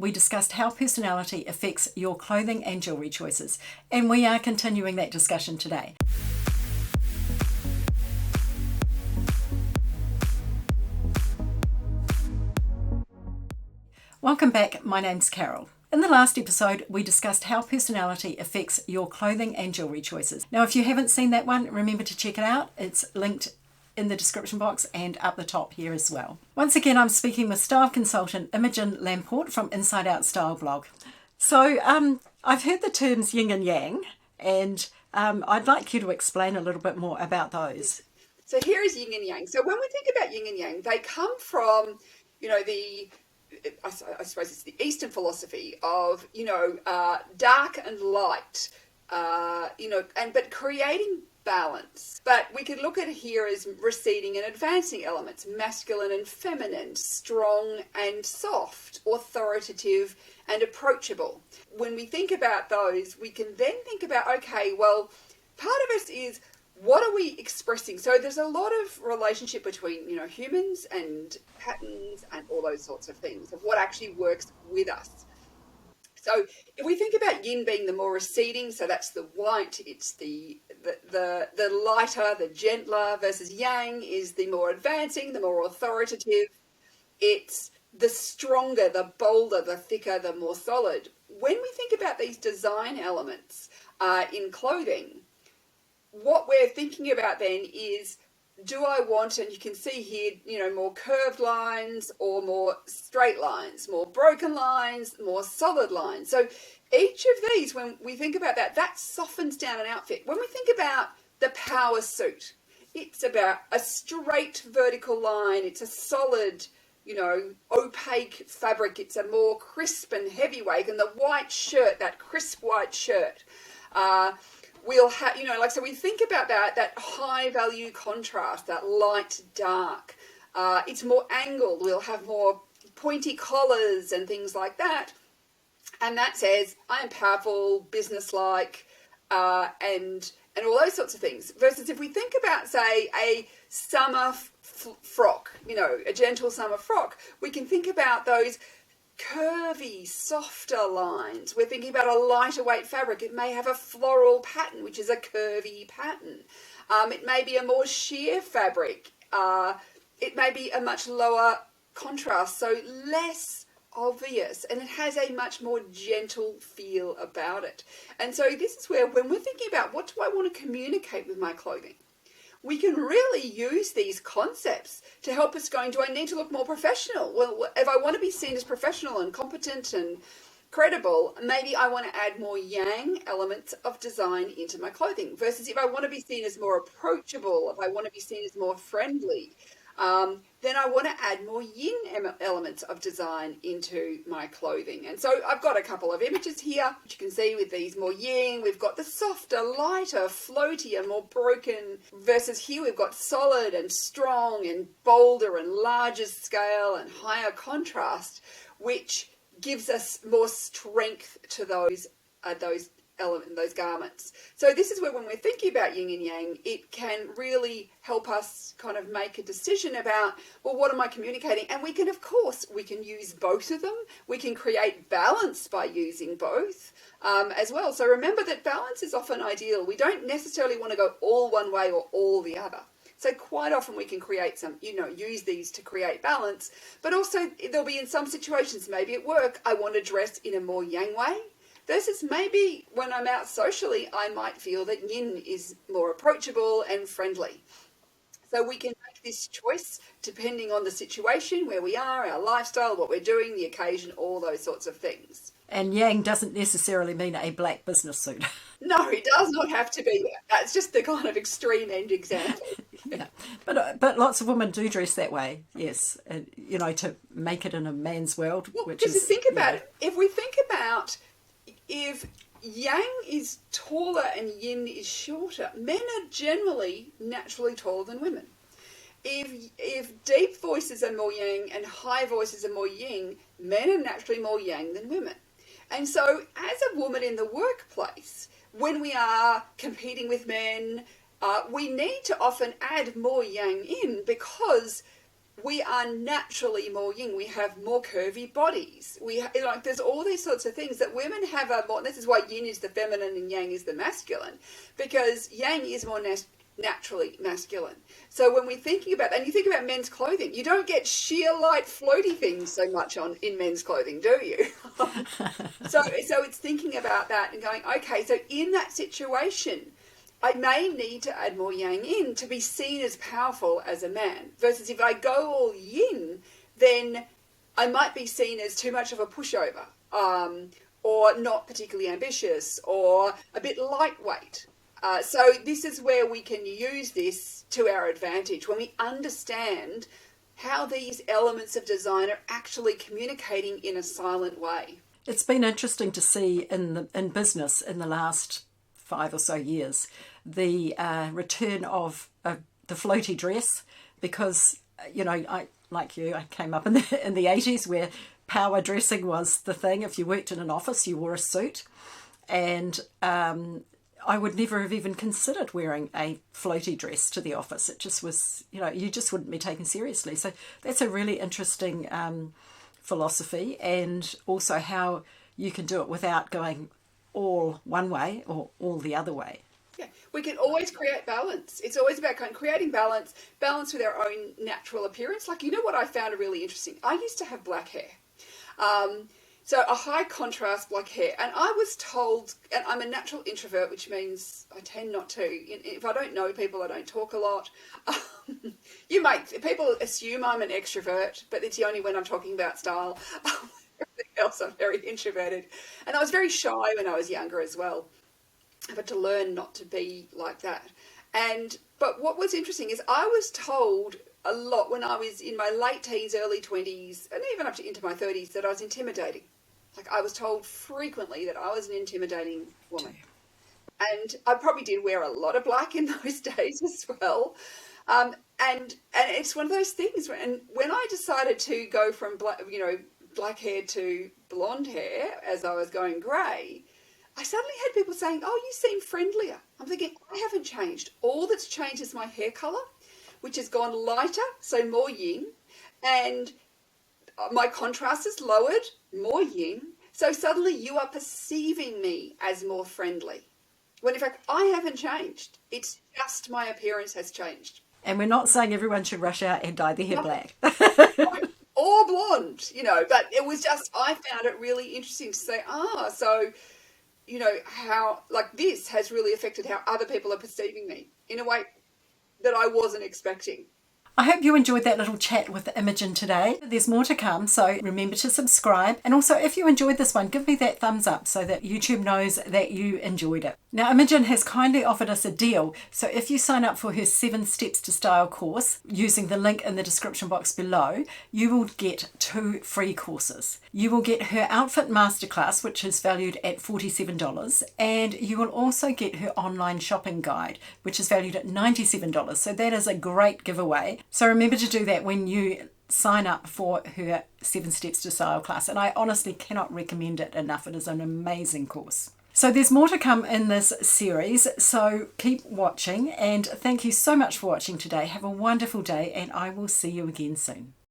we discussed how personality affects your clothing and jewellery choices, and we are continuing that discussion today. Welcome back, my name's Carol. In the last episode, we discussed how personality affects your clothing and jewellery choices. Now, if you haven't seen that one, remember to check it out. It's linked in the description box and up the top here as well. Once again, I'm speaking with style consultant Imogen Lamport from Inside Out Style blog. So I've heard the terms yin and yang, and I'd like you to explain a little bit more about those. So here is yin and yang. So when we think about yin and yang, they come from, I suppose it's the Eastern philosophy of, dark and light, but creating balance. But we could look at it here as receding and advancing elements, masculine and feminine, strong and soft, authoritative and approachable. When we think about those, we can then think about, okay, well, part of us is, what are we expressing? So there's a lot of relationship between, humans and patterns and all those sorts of things, of what actually works with us. So if we think about yin being the more receding, so that's the white, it's the lighter, the gentler, versus yang is the more advancing, the more authoritative. It's the stronger, the bolder, the thicker, the more solid. When we think about these design elements in clothing, what we're thinking about then is, do I want, and you can see here, more curved lines or more straight lines, more broken lines, more solid lines. So each of these, when we think about that softens down an outfit. When we think about the power suit, it's about a straight vertical line. It's a solid, opaque fabric. It's a more crisp and heavyweight. And the white shirt, that crisp white shirt, we'll have, so we think about that high value contrast, that light dark. It's more angled. We'll have more pointy collars and things like that. And that says, I am powerful, businesslike, and all those sorts of things. Versus if we think about, say, a summer frock, a gentle summer frock, we can think about those curvy, softer lines. We're thinking about a lighter weight fabric. It may have a floral pattern, which is a curvy pattern. It may be a more sheer fabric. It may be a much lower contrast, so less obvious, and it has a much more gentle feel about it. And so this is where, when we're thinking about what do I want to communicate with my clothing, we can really use these concepts to help us going, do I need to look more professional? Well, if I want to be seen as professional and competent and credible, maybe I want to add more yang elements of design into my clothing. Versus if I want to be seen as more approachable, if I want to be seen as more friendly, then I want to add more yin elements of design into my clothing. And so I've got a couple of images here, which you can see with these more yin. We've got the softer, lighter, floatier, more broken, versus here we've got solid and strong and bolder and larger scale and higher contrast, which gives us more strength to those garments. So this is where, when we're thinking about yin and yang, it can really help us kind of make a decision about, well, what am I communicating? And we can, of course, we can use both of them. We can create balance by using both as well. So remember that balance is often ideal. We don't necessarily want to go all one way or all the other. So quite often we can create some, use these to create balance, but also there'll be in some situations, maybe at work, I want to dress in a more yang way. Versus maybe when I'm out socially, I might feel that yin is more approachable and friendly. So we can make this choice depending on the situation, where we are, our lifestyle, what we're doing, the occasion, all those sorts of things. And yang doesn't necessarily mean a black business suit. No, it does not have to be that. That's just the kind of extreme end example. Yeah, but lots of women do dress that way, yes, and, to make it in a man's world. Well, which just is, to think about it, if we think about, if yang is taller and yin is shorter, men are generally naturally taller than women. If deep voices are more yang and high voices are more yin, men are naturally more yang than women. And so as a woman in the workplace, when we are competing with men, we need to often add more yang in, because we are naturally more yin. We have more curvy bodies. There's all these sorts of things that women have more. This is why yin is the feminine and yang is the masculine, because yang is more naturally masculine. So when we're thinking about, and you think about men's clothing, you don't get sheer light floaty things so much in men's clothing, do you? So it's thinking about that and going, okay, so in that situation, I may need to add more yang in to be seen as powerful as a man. Versus if I go all yin, then I might be seen as too much of a pushover, or not particularly ambitious, or a bit lightweight. So this is where we can use this to our advantage, when we understand how these elements of design are actually communicating in a silent way. It's been interesting to see in business in the last 5 or so years the return of the floaty dress, because I came up in the 80s where power dressing was the thing. If you worked in an office, you wore a suit, and I would never have even considered wearing a floaty dress to the office. It just was, you just wouldn't be taken seriously. So that's a really interesting philosophy, and also how you can do it without going all one way or all the other way. Yeah, we can always create balance. It's always about creating balance with our own natural appearance. Like, what I found really interesting? I used to have black hair. So a high contrast black hair. And I was told, and I'm a natural introvert, which means I tend not to. If I don't know people, I don't talk a lot. People assume I'm an extrovert, but it's only when I'm talking about style. Everything else, I'm very introverted. And I was very shy when I was younger as well. But to learn not to be like that. But what was interesting is I was told a lot when I was in my late teens, early 20s, and even up to into my 30s, that I was intimidating. Like, I was told frequently that I was an intimidating woman. And I probably did wear a lot of black in those days as well. And it's one of those things. And when I decided to go from black hair to blonde hair as I was going grey, I suddenly had people saying, "Oh, you seem friendlier." I'm thinking, I haven't changed. All that's changed is my hair colour, which has gone lighter, so more yin, and my contrast is lowered, more yin. So suddenly you are perceiving me as more friendly, when in fact I haven't changed. It's just my appearance has changed. And we're not saying everyone should rush out and dye their hair black. Or blonde, but it was just, I found it really interesting to say, so how, like, this has really affected how other people are perceiving me in a way that I wasn't expecting. I hope you enjoyed that little chat with Imogen today. There's more to come, so remember to subscribe. And also, if you enjoyed this one, give me that thumbs up so that YouTube knows that you enjoyed it. Now, Imogen has kindly offered us a deal. So if you sign up for her 7 Steps to Style course using the link in the description box below, you will get 2 free courses. You will get her outfit masterclass, which is valued at $47, and you will also get her online shopping guide, which is valued at $97. So that is a great giveaway. So remember to do that when you sign up for her 7 Steps to Style class. And I honestly cannot recommend it enough. It is an amazing course. So there's more to come in this series. So keep watching, and thank you so much for watching today. Have a wonderful day, and I will see you again soon.